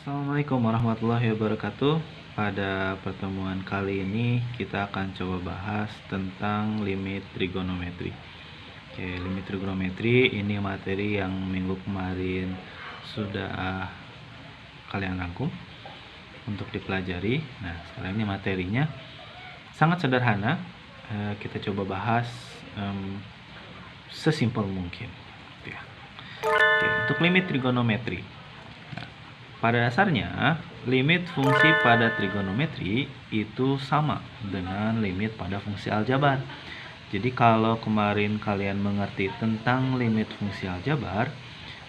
Assalamualaikum warahmatullahi wabarakatuh. Pada pertemuan kali ini kita akan coba bahas tentang limit trigonometri. Oke, limit trigonometri ini materi yang minggu kemarin sudah kalian rangkum untuk dipelajari. Nah, sekarang ini materinya sangat sederhana. Kita coba bahas sesimpel mungkin. Oke, untuk limit trigonometri. Pada dasarnya, limit fungsi pada trigonometri itu sama dengan limit pada fungsi aljabar. Jadi kalau kemarin kalian mengerti tentang limit fungsi aljabar,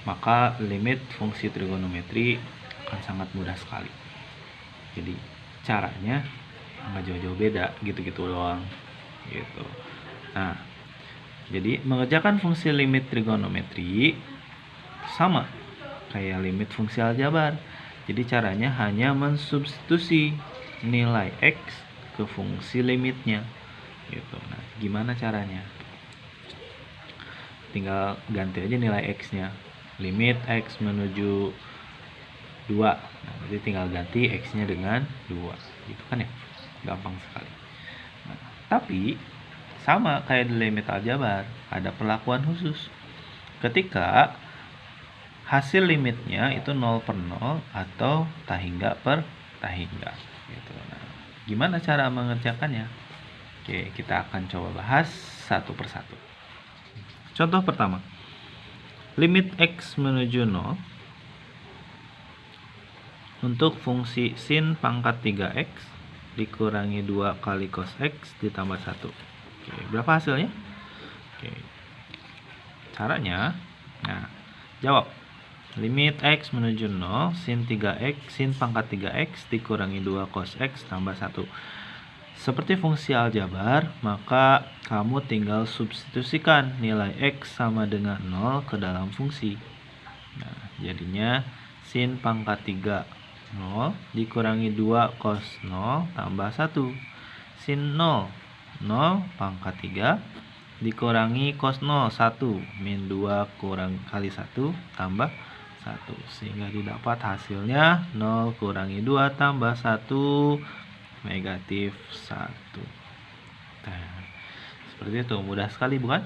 maka limit fungsi trigonometri akan sangat mudah sekali. Jadi caranya nggak jauh-jauh beda, gitu-gitu doang. Gitu. Nah, jadi mengerjakan fungsi limit trigonometri sama kayak limit fungsi aljabar. Jadi caranya hanya mensubstitusi nilai X ke fungsi limitnya gitu. Nah, gimana caranya? Tinggal ganti aja nilai X-nya. Limit X menuju 2. Nah, jadi tinggal ganti X-nya dengan 2. Gitu kan ya? Gampang sekali. Nah, tapi sama kayak di limit aljabar, ada perlakuan khusus. Ketika hasil limitnya itu 0 per 0 atau tahingga per tahingga gitu. Nah, gimana cara mengerjakannya? Oke, kita akan coba bahas satu persatu. Contoh pertama, limit X menuju 0 untuk fungsi sin pangkat 3X dikurangi 2 kali cos X ditambah 1. Oke, berapa hasilnya? Oke, caranya, nah, jawab. Limit X menuju 0, sin 3X, sin pangkat 3X dikurangi 2 cos X tambah 1. Seperti fungsi aljabar, maka kamu tinggal substitusikan nilai X sama dengan 0 ke dalam fungsi. Nah, jadinya sin pangkat 3 0 dikurangi 2 cos 0 tambah 1. Sin 0, 0 pangkat 3 dikurangi cos 0, 1. Min 2 kurang kali 1 tambah 1, sehingga didapat hasilnya 0 kurangi 2 tambah 1 negatif 1. Nah, seperti itu, mudah sekali bukan?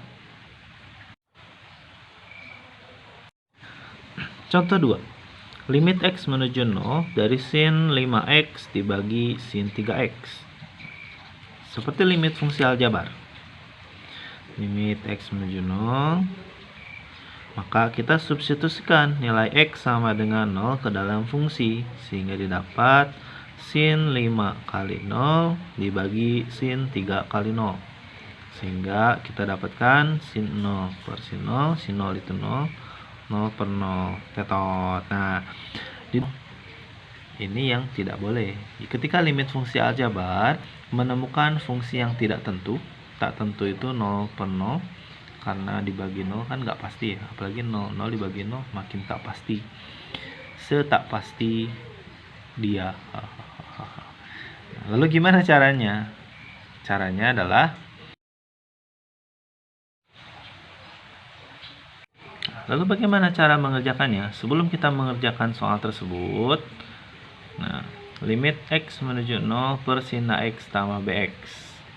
Contoh 2, limit X menuju 0 dari sin 5X dibagi sin 3X. Seperti limit fungsi aljabar. Limit X menuju 0, maka kita substitusikan nilai X sama dengan 0 ke dalam fungsi, sehingga didapat sin 5 kali 0 dibagi sin 3 kali 0. Sehingga kita dapatkan sin 0 per sin 0, sin 0 itu 0, 0 per 0, tetot. Nah, ini yang tidak boleh. Ketika limit fungsi aljabar menemukan fungsi yang tidak tentu, tak tentu itu 0 per 0, karena dibagi 0 kan nggak pasti ya, apalagi 0 dibagi 0 makin tak pasti, setak pasti dia. Lalu gimana caranya? Caranya adalah, lalu bagaimana cara mengerjakannya? Sebelum kita mengerjakan soal tersebut, nah, limit X menuju 0 per sin AX tambah BX.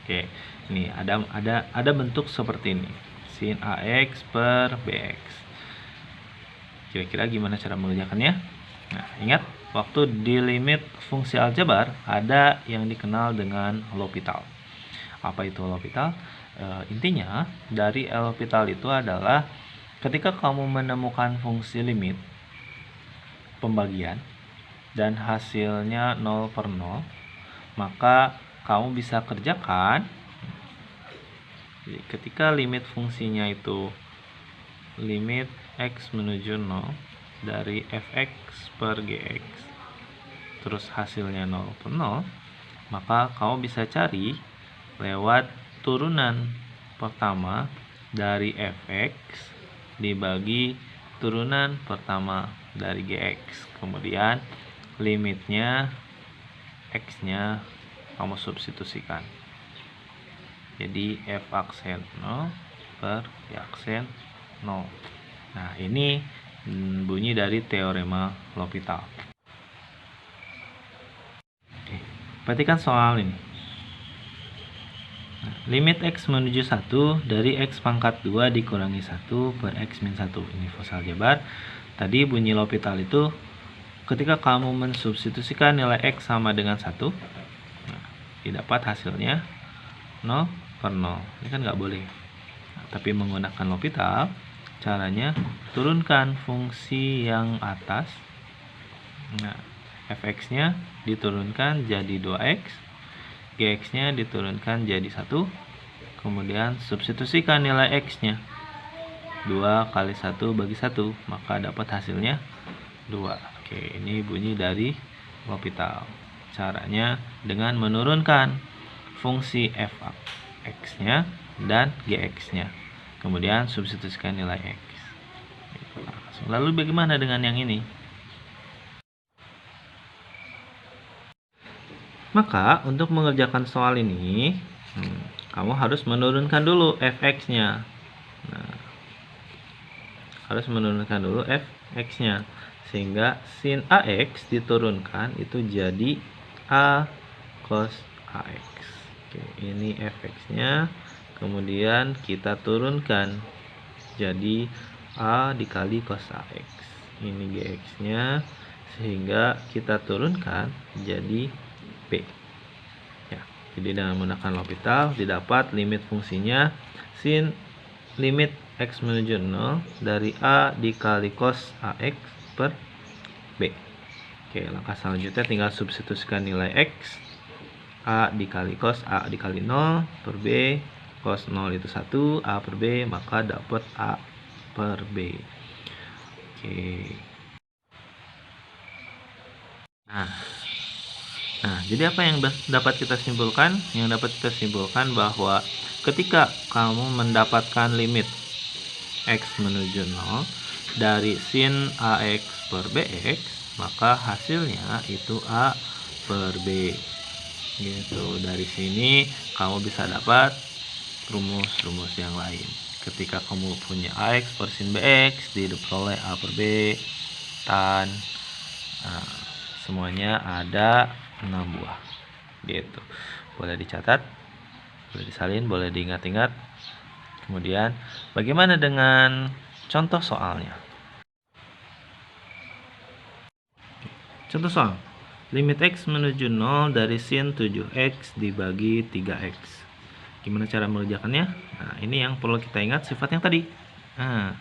Oke, ini ada bentuk seperti ini, sin AX per BX. Kira-kira gimana cara mengerjakannya? Nah, ingat, waktu di limit fungsi aljabar ada yang dikenal dengan L'Hopital. Apa itu L'Hopital? Intinya dari L'Hopital itu adalah ketika kamu menemukan fungsi limit pembagian dan hasilnya 0 per 0, maka kamu bisa kerjakan. Jadi ketika limit fungsinya itu limit X menuju 0 dari fx per gx, terus hasilnya 0 per 0, maka kamu bisa cari lewat turunan pertama dari fx dibagi turunan pertama dari gx. Kemudian limitnya x-nya kamu substitusikan. Jadi f aksen 0 per y aksen 0. Nah, ini bunyi dari teorema L'Hopital. Perhatikan soal ini. Nah, limit X menuju 1 dari X pangkat 2 dikurangi 1 per X min 1. Ini fungsi aljabar. Tadi bunyi L'Hopital itu ketika kamu mensubstitusikan nilai X sama dengan 1, nah, didapat hasilnya 0 per 0. Ini kan nggak boleh. Nah, tapi menggunakan L'Hopital, caranya turunkan fungsi yang atas. Nah, fx-nya diturunkan jadi 2x, gx-nya diturunkan jadi 1, kemudian substitusikan nilai x-nya. 2 kali 1 bagi 1, maka dapat hasilnya 2. Oke, ini bunyi dari L'Hopital. Caranya dengan menurunkan fungsi fx-nya dan gx-nya, kemudian substitusikan nilai x. Lalu bagaimana dengan yang ini? Maka untuk mengerjakan soal ini, kamu harus menurunkan dulu fx-nya. Nah, harus menurunkan dulu fx-nya, sehingga sin ax diturunkan itu jadi a cos ax. Oke, ini fx-nya, kemudian kita turunkan jadi a dikali cos ax. Ini gx-nya, sehingga kita turunkan jadi B. Ya, jadi dengan menggunakan L'Hopital didapat limit fungsinya sin limit X menuju 0 dari A dikali cos AX per B. Oke, langkah selanjutnya tinggal substitusikan nilai X. A dikali cos A dikali 0 per B, cos 0 itu 1, A per B, maka dapat A per B. Oke. Nah, jadi apa yang dapat kita simpulkan? Yang dapat kita simpulkan bahwa ketika kamu mendapatkan limit X menuju 0 dari sin AX per BX, maka hasilnya itu A per B. Gitu. Dari sini kamu bisa dapat rumus-rumus yang lain. Ketika kamu punya AX per sin BX, diperoleh A per B, tan. Nah, semuanya ada 6 buah. Gitu. Boleh dicatat, boleh disalin, boleh diingat-ingat. Kemudian bagaimana dengan contoh soalnya? Contoh soal. Limit X menuju 0 dari sin 7X dibagi 3X. Gimana cara mengerjakannya? Nah, ini yang perlu kita ingat sifat yang tadi. Nah,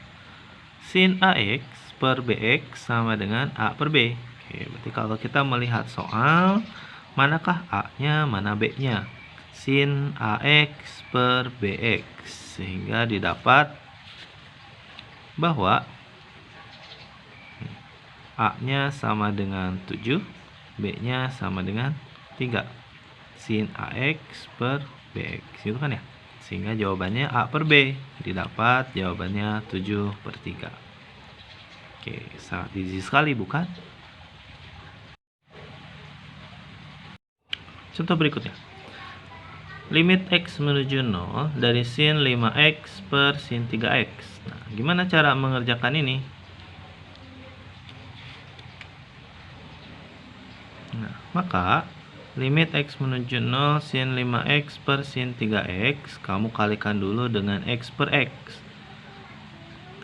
sin AX per BX sama dengan A per B. Oke, berarti kalau kita melihat soal, manakah A-nya, mana B-nya? Sin AX per BX. Sehingga didapat bahwa A-nya sama dengan 7, B-nya sama dengan 3. Sin AX per BX. Itu kan ya? Sehingga jawabannya A per B. Didapat jawabannya 7 per 3. Oke, sangat easy sekali bukan? Contoh berikutnya. Limit X menuju 0 dari sin 5X per sin 3X. Nah, gimana cara mengerjakan ini? Nah, maka limit X menuju 0 sin 5X per sin 3X, kamu kalikan dulu dengan X per X.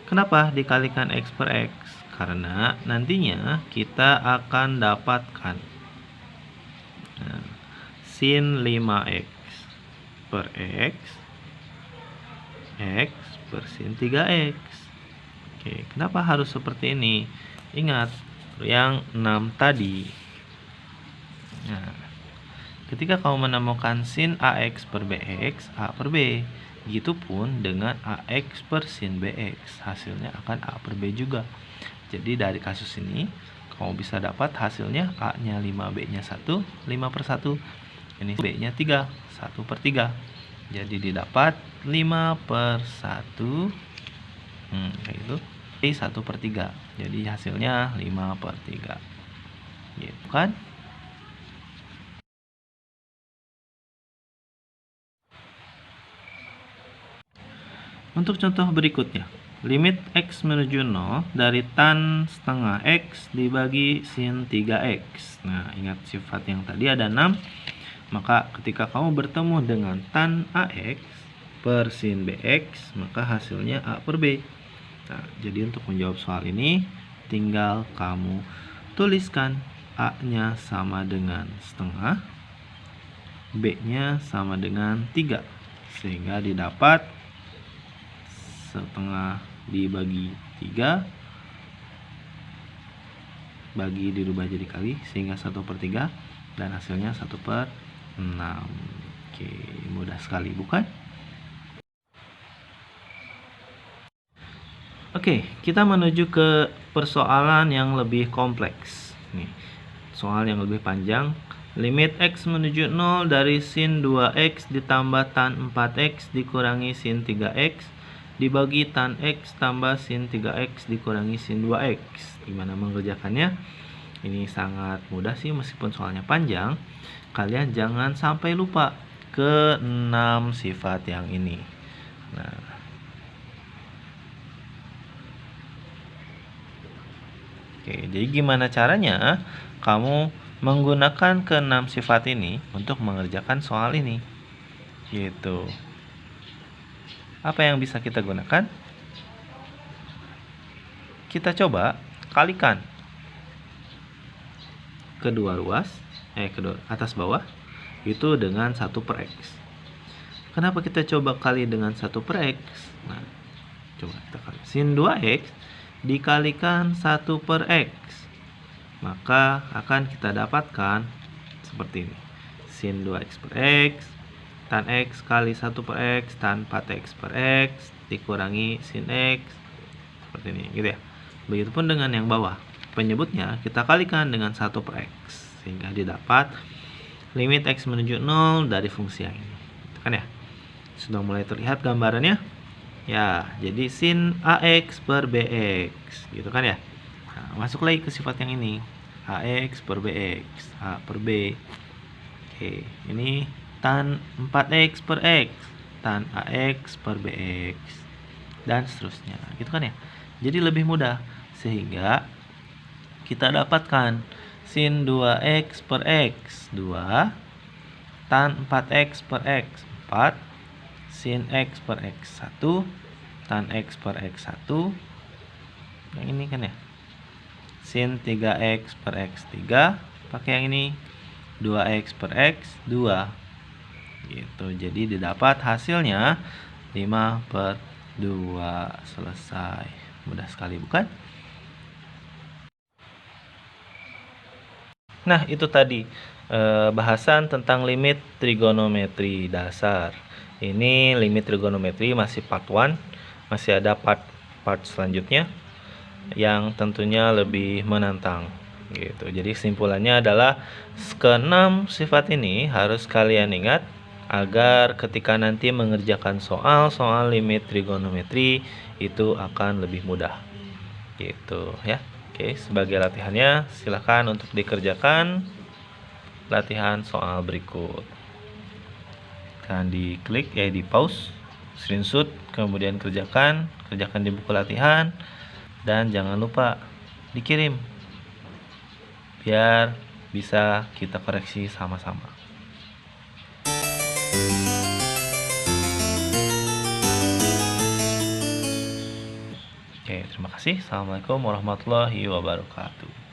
Kenapa dikalikan X per X? Karena nantinya kita akan dapatkan sin 5X per X per sin 3X. Oke, kenapa harus seperti ini? Ingat yang 6 tadi. Nah, ketika kamu menemukan sin AX per BX, A per B. Begitupun dengan AX per sin BX, hasilnya akan A per B juga. Jadi dari kasus ini kamu bisa dapat hasilnya A-nya 5, B-nya 1, 5 per 1. Ini B-nya 3, 1 per 3. Jadi didapat 5 per 1. Kayak gitu. 1 per 3. Jadi hasilnya 5 per 3. Gitu kan? Untuk contoh berikutnya. limit X menuju 0 dari tan setengah X dibagi sin 3X. Nah, ingat sifat yang tadi ada 6. Maka ketika kamu bertemu dengan tan AX per sin BX, maka hasilnya A per B. Nah, jadi untuk menjawab soal ini, tinggal kamu tuliskan A-nya sama dengan setengah, B-nya sama dengan 3. Sehingga didapat setengah dibagi 3, bagi dirubah jadi kali, sehingga 1/3, dan hasilnya 1/6. Oke, mudah sekali bukan? Oke, kita menuju ke persoalan yang lebih kompleks. Nih, soal yang lebih panjang. Limit X menuju 0 dari sin 2X ditambah tan 4X dikurangi sin 3X dibagi tan X tambah sin 3X dikurangi sin 2X. Gimana mengerjakannya? Ini sangat mudah sih, meskipun soalnya panjang. Kalian jangan sampai lupa ke 6 sifat yang ini. Nah, oke, jadi gimana caranya kamu menggunakan ke-6 sifat ini untuk mengerjakan soal ini? Gitu. Apa yang bisa kita gunakan? Kita coba kalikan kedua atas bawah itu dengan 1/X. Kenapa kita coba kali dengan 1/X? Nah, coba kita kali. Sin 2X dikalikan 1/X, maka akan kita dapatkan seperti ini. Sin 2X per X, tan X kali 1/X, tan 4X per X, dikurangi sin X. Seperti ini, gitu ya. Begitupun dengan yang bawah. Penyebutnya kita kalikan dengan 1/X, sehingga didapat limit X menuju 0 dari fungsi yang ini. Gitu kan ya? Sudah mulai terlihat gambarannya? Ya, jadi sin AX per BX, gitu kan ya? Nah, masuk lagi ke sifat yang ini. AX per BX, A per B. Oke, ini tan 4X per X, tan AX per BX, dan seterusnya, gitu kan ya? Jadi lebih mudah, sehingga kita dapatkan sin 2X per X, 2, tan 4X per X, 4, sin X per X, 1, tan X per X, 1. Yang ini kan ya, sin 3X per X, 3. Pakai yang ini, 2X per X, 2. Gitu. Jadi didapat hasilnya 5/2. Selesai. Mudah sekali bukan? Nah, itu tadi bahasan tentang limit trigonometri dasar. Ini limit trigonometri masih part 1. Masih ada part selanjutnya yang tentunya lebih menantang. Gitu. Jadi kesimpulannya adalah ke-6 sifat ini harus kalian ingat agar ketika nanti mengerjakan soal limit trigonometri itu akan lebih mudah. Gitu ya. Oke, sebagai latihannya silahkan untuk dikerjakan latihan soal berikut. Akan diklik di pause, screenshot, kemudian kerjakan di buku latihan, dan jangan lupa dikirim biar bisa kita koreksi sama-sama. Oke, terima kasih. Assalamualaikum warahmatullahi wabarakatuh.